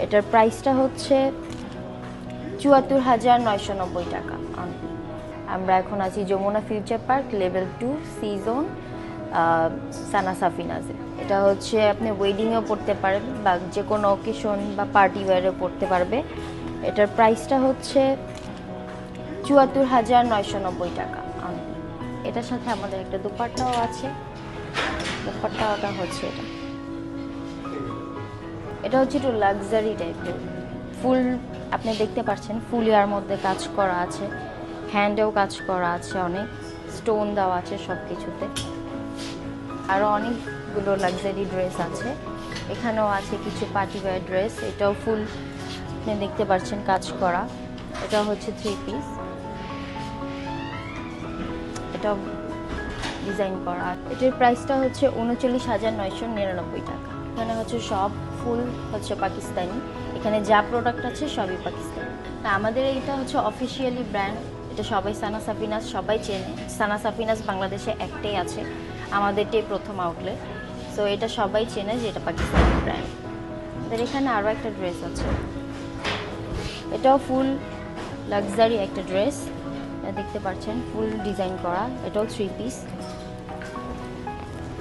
এটার প্রাইসটা হচ্ছে ৭৪,৯৯০ টাকা। আমরা এখন আছি Jamuna Future Park level 2 C zone Sana সাফিনাজে। এটা হচ্ছে আপনি ওয়েডিংয়েও পড়তে পারেন বা যে কোনো অকেশন বা পার্টি ওয়্যারেও পড়তে পারবে। এটার প্রাইসটা হচ্ছে ৭৪,৯৯০ টাকা। এটার সাথে আমাদের একটা দুপাট্টাও আছে। দুপাট্টাটা হচ্ছে এটা হচ্ছে একটু লাক্সারি টাইপের, ফুল আপনি দেখতে পাচ্ছেন ফুল ইয়ার মধ্যে কাজ করা আছে, হ্যান্ডেও কাজ করা আছে, অনেক স্টোন দেওয়া আছে সব কিছুতে। আরও অনেকগুলো লাক্সারি ড্রেস আছে, এখানেও আছে কিছু পার্টি ওয়্যার ড্রেস। এটাও ফুল আপনি দেখতে পাচ্ছেন কাজ করা। এটা হচ্ছে 3 পিস, এটাও ডিজাইন করা। এটার প্রাইসটা হচ্ছে ৩৯,৯৯৯ টাকা। এখানে হচ্ছে সব ফুল হচ্ছে পাকিস্তানি, এখানে যা প্রোডাক্ট আছে সবই পাকিস্তানি। তা আমাদের এটা হচ্ছে অফিসিয়ালি ব্র্যান্ড, এটা সবাই সানা সাফিনাজ সবাই চেনে। সানা সাফিনাজ বাংলাদেশে একটাই আছে, আমাদেরটাই প্রথম আউটলেট। সো এটা সবাই চেনে যে এটা পাকিস্তানি ব্র্যান্ড। আমাদের এখানে আরও একটা ড্রেস আছে, এটাও ফুল লাক্সারি একটা ড্রেস, দেখতে পাচ্ছেন ফুল ডিজাইন করা। এটাও 3 পিস,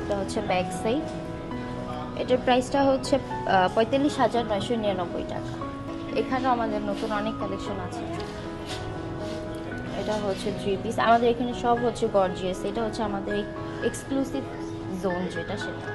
এটা হচ্ছে ব্যাক সাইড। এটার প্রাইসটা হচ্ছে ৪৫,৯৯৯ টাকা। এখানেও আমাদের নতুন অনেক কালেকশন আছে। এটা হচ্ছে 3 পিস, আমাদের এখানে সব হচ্ছে গর্জিয়াস। এটা হচ্ছে আমাদের এক্সক্লুসিভ জোন যেটা সেটা।